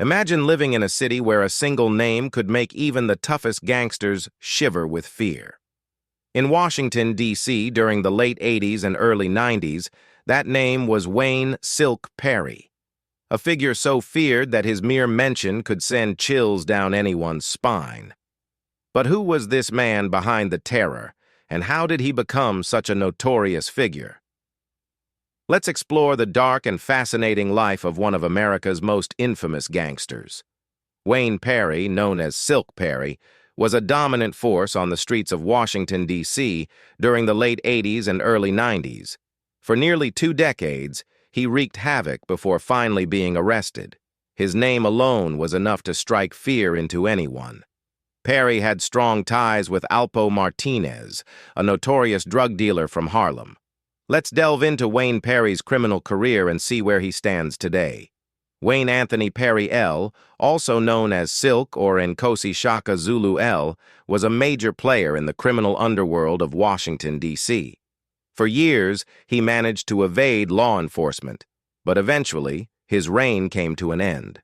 Imagine living in a city where a single name could make even the toughest gangsters shiver with fear. In Washington, D.C., during the late 80s and early 90s, that name was Wayne "Silk" Perry, a figure so feared that his mere mention could send chills down anyone's spine. But who was this man behind the terror, and how did he become such a notorious figure? Let's explore the dark and fascinating life of one of America's most infamous gangsters. Wayne Perry, known as Silk Perry, was a dominant force on the streets of Washington, D.C. during the late 80s and early 90s. For nearly 2 decades, he wreaked havoc before finally being arrested. His name alone was enough to strike fear into anyone. Perry had strong ties with Alpo Martinez, a notorious drug dealer from Harlem. Let's delve into Wayne Perry's criminal career and see where he stands today. Wayne Anthony Perry L., also known as Silk or Nkosi Shaka Zulu L., was a major player in the criminal underworld of Washington, D.C. For years, he managed to evade law enforcement, but eventually, his reign came to an end.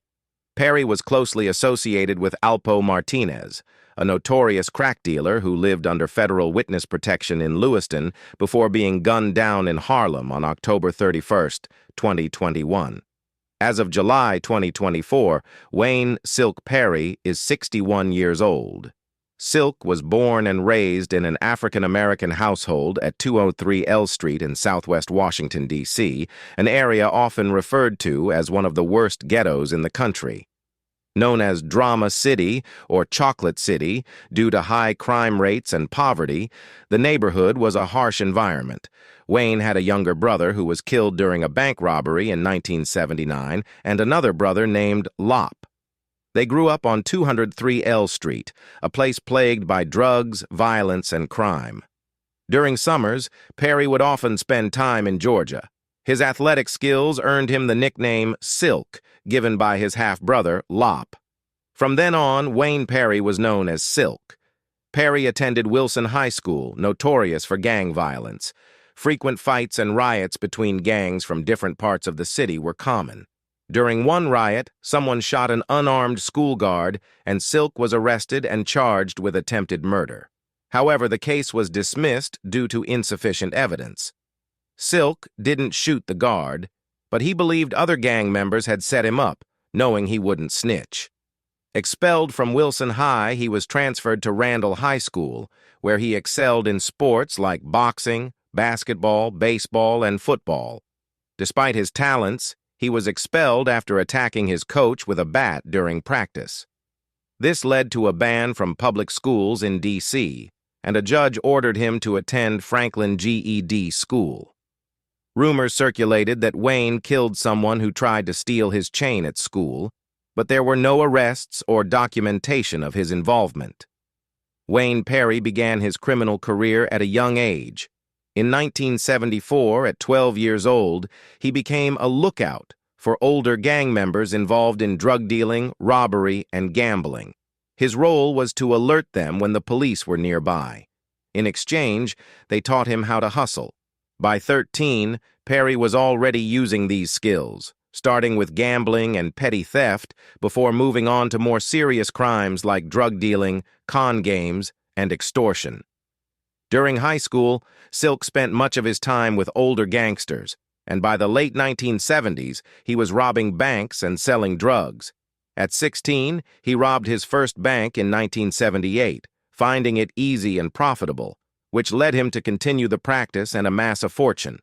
Perry was closely associated with Alpo Martinez, a notorious crack dealer who lived under federal witness protection in Lewiston before being gunned down in Harlem on October 31, 2021. As of July 2024, Wayne "Silk" Perry is 61 years old. Silk was born and raised in an African-American household at 203 L Street in southwest Washington, D.C., an area often referred to as one of the worst ghettos in the country. Known as Drama City or Chocolate City due to high crime rates and poverty, the neighborhood was a harsh environment. Wayne had a younger brother who was killed during a bank robbery in 1979 and another brother named Lop. They grew up on 203 L Street, a place plagued by drugs, violence, and crime. During summers, Perry would often spend time in Georgia. His athletic skills earned him the nickname Silk, given by his half-brother, Lop. From then on, Wayne Perry was known as Silk. Perry attended Wilson High School, notorious for gang violence. Frequent fights and riots between gangs from different parts of the city were common. During one riot, someone shot an unarmed school guard, and Silk was arrested and charged with attempted murder. However, the case was dismissed due to insufficient evidence. Silk didn't shoot the guard, but he believed other gang members had set him up, knowing he wouldn't snitch. Expelled from Wilson High, he was transferred to Randall High School, where he excelled in sports like boxing, basketball, baseball, and football. Despite his talents, he was expelled after attacking his coach with a bat during practice. This led to a ban from public schools in D.C., and a judge ordered him to attend Franklin GED School. Rumors circulated that Wayne killed someone who tried to steal his chain at school, but there were no arrests or documentation of his involvement. Wayne Perry began his criminal career at a young age. In 1974, at 12 years old, he became a lookout for older gang members involved in drug dealing, robbery, and gambling. His role was to alert them when the police were nearby. In exchange, they taught him how to hustle. By 13, Perry was already using these skills, starting with gambling and petty theft before moving on to more serious crimes like drug dealing, con games, and extortion. During high school, Silk spent much of his time with older gangsters, and by the late 1970s, he was robbing banks and selling drugs. At 16, he robbed his first bank in 1978, finding it easy and profitable, which led him to continue the practice and amass a fortune.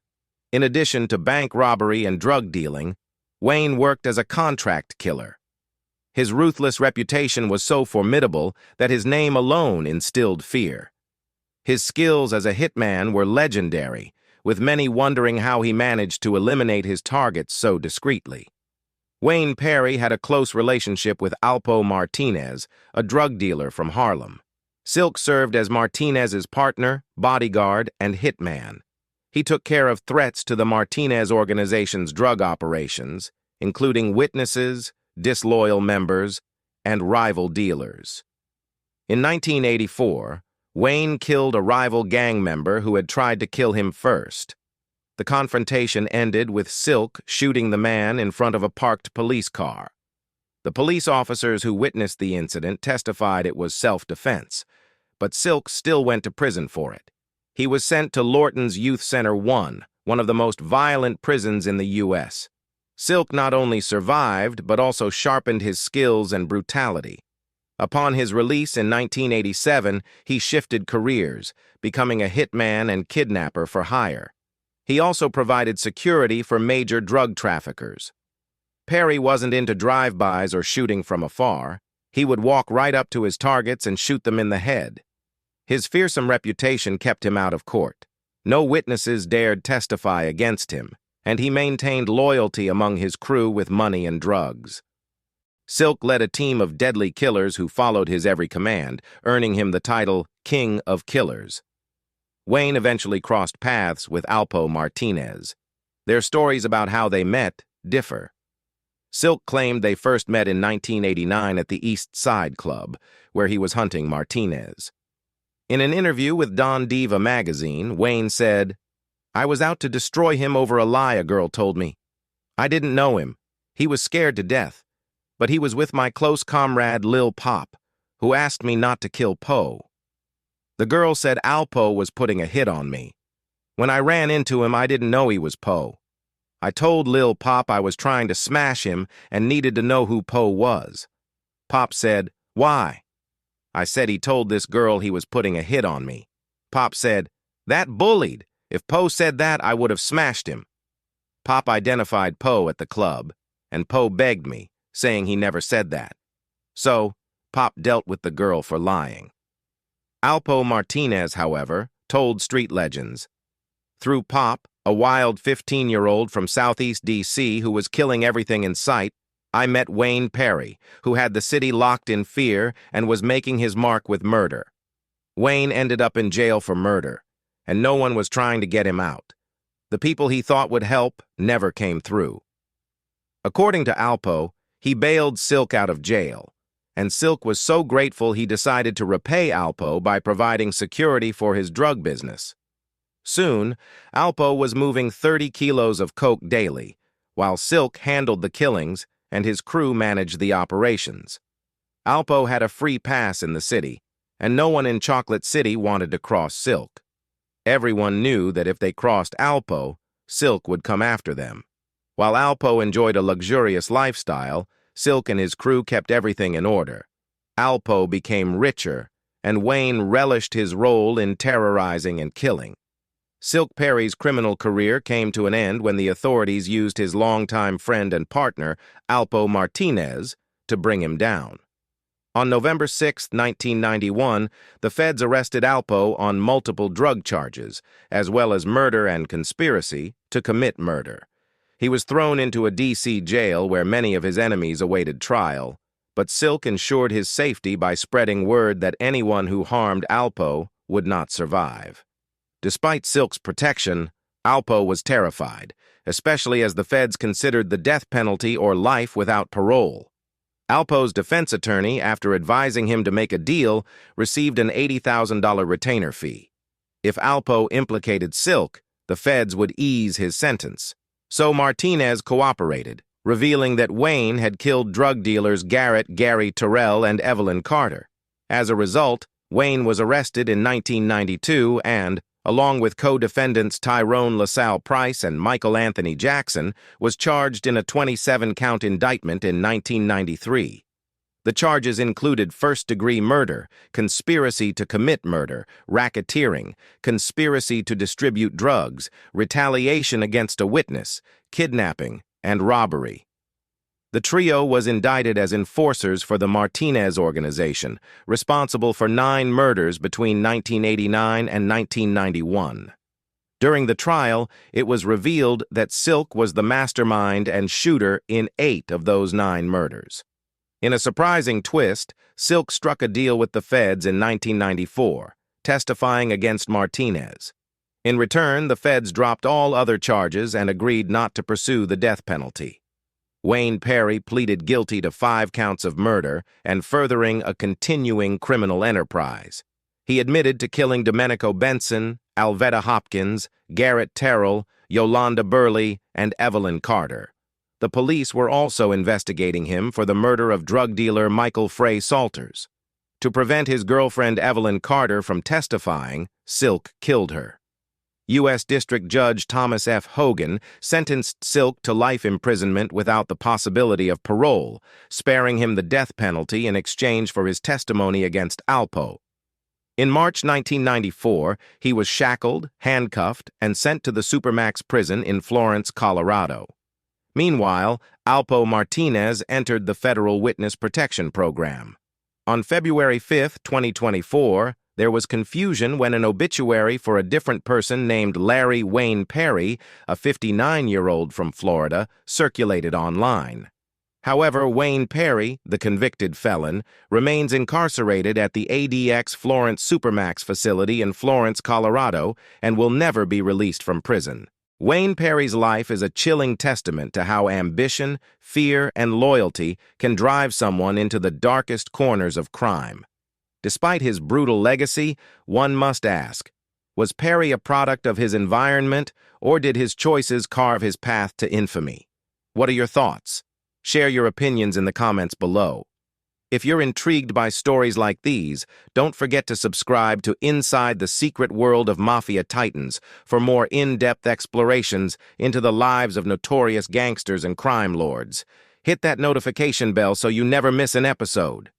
In addition to bank robbery and drug dealing, Wayne worked as a contract killer. His ruthless reputation was so formidable that his name alone instilled fear. His skills as a hitman were legendary, with many wondering how he managed to eliminate his targets so discreetly. Wayne Perry had a close relationship with Alpo Martinez, a drug dealer from Harlem. Silk served as Martinez's partner, bodyguard, and hitman. He took care of threats to the Martinez organization's drug operations, including witnesses, disloyal members, and rival dealers. In 1984, Wayne killed a rival gang member who had tried to kill him first. The confrontation ended with Silk shooting the man in front of a parked police car. The police officers who witnessed the incident testified it was self-defense, but Silk still went to prison for it. He was sent to Lorton's Youth Center 1, one of the most violent prisons in the U.S. Silk not only survived, but also sharpened his skills and brutality. Upon his release in 1987, he shifted careers, becoming a hitman and kidnapper for hire. He also provided security for major drug traffickers. Perry wasn't into drive-bys or shooting from afar. He would walk right up to his targets and shoot them in the head. His fearsome reputation kept him out of court. No witnesses dared testify against him, and he maintained loyalty among his crew with money and drugs. Silk led a team of deadly killers who followed his every command, earning him the title King of Killers. Wayne eventually crossed paths with Alpo Martinez. Their stories about how they met differ. Silk claimed they first met in 1989 at the East Side Club, where he was hunting Martinez. In an interview with Don Diva magazine, Wayne said, "I was out to destroy him over a lie a girl told me. I didn't know him. He was scared to death. But he was with my close comrade Lil Pop, who asked me not to kill Poe. The girl said Alpo was putting a hit on me. When I ran into him, I didn't know he was Poe. I told Lil Pop I was trying to smash him and needed to know who Poe was. Pop said, 'Why?' I said he told this girl he was putting a hit on me. Pop said, 'That bullied. If Poe said that, I would have smashed him.' Pop identified Poe at the club, and Poe begged me, saying he never said that. So, Pop dealt with the girl for lying." Alpo Martinez, however, told street legends. Through Pop, a wild 15-year-old from Southeast D.C. who was killing everything in sight, I met Wayne Perry, who had the city locked in fear and was making his mark with murder. Wayne ended up in jail for murder, and no one was trying to get him out. The people he thought would help never came through. According to Alpo, he bailed Silk out of jail, and Silk was so grateful he decided to repay Alpo by providing security for his drug business. Soon, Alpo was moving 30 kilos of coke daily, while Silk handled the killings and his crew managed the operations. Alpo had a free pass in the city, and no one in Chocolate City wanted to cross Silk. Everyone knew that if they crossed Alpo, Silk would come after them. While Alpo enjoyed a luxurious lifestyle, Silk and his crew kept everything in order. Alpo became richer, and Wayne relished his role in terrorizing and killing. Silk Perry's criminal career came to an end when the authorities used his longtime friend and partner, Alpo Martinez, to bring him down. On November 6, 1991, the feds arrested Alpo on multiple drug charges, as well as murder and conspiracy to commit murder. He was thrown into a D.C. jail where many of his enemies awaited trial, but Silk ensured his safety by spreading word that anyone who harmed Alpo would not survive. Despite Silk's protection, Alpo was terrified, especially as the feds considered the death penalty or life without parole. Alpo's defense attorney, after advising him to make a deal, received an $80,000 retainer fee. If Alpo implicated Silk, the feds would ease his sentence. So Martinez cooperated, revealing that Wayne had killed drug dealers Gary Terrell and Evelyn Carter. As a result, Wayne was arrested in 1992 and, along with co-defendants Tyrone LaSalle Price and Michael Anthony Jackson, was charged in a 27-count indictment in 1993. The charges included first-degree murder, conspiracy to commit murder, racketeering, conspiracy to distribute drugs, retaliation against a witness, kidnapping, and robbery. The trio was indicted as enforcers for the Martinez organization, responsible for 9 murders between 1989 and 1991. During the trial, it was revealed that Silk was the mastermind and shooter in 8 of those 9 murders. In a surprising twist, Silk struck a deal with the feds in 1994, testifying against Martinez. In return, the feds dropped all other charges and agreed not to pursue the death penalty. Wayne Perry pleaded guilty to 5 counts of murder and furthering a continuing criminal enterprise. He admitted to killing Domenico Benson, Alveda Hopkins, Garrett Terrell, Yolanda Burley, and Evelyn Carter. The police were also investigating him for the murder of drug dealer Michael Frey Salters. To prevent his girlfriend Evelyn Carter from testifying, Silk killed her. U.S. District Judge Thomas F. Hogan sentenced Silk to life imprisonment without the possibility of parole, sparing him the death penalty in exchange for his testimony against Alpo. In March 1994, he was shackled, handcuffed, and sent to the Supermax prison in Florence, Colorado. Meanwhile, Alpo Martinez entered the Federal Witness Protection Program. On February 5, 2024, there was confusion when an obituary for a different person named Larry Wayne Perry, a 59-year-old from Florida, circulated online. However, Wayne Perry, the convicted felon, remains incarcerated at the ADX Florence Supermax facility in Florence, Colorado, and will never be released from prison. Wayne Perry's life is a chilling testament to how ambition, fear, and loyalty can drive someone into the darkest corners of crime. Despite his brutal legacy, one must ask, was Perry a product of his environment, or did his choices carve his path to infamy? What are your thoughts? Share your opinions in the comments below. If you're intrigued by stories like these, don't forget to subscribe to Inside the Secret World of Mafia Titans for more in-depth explorations into the lives of notorious gangsters and crime lords. Hit that notification bell so you never miss an episode.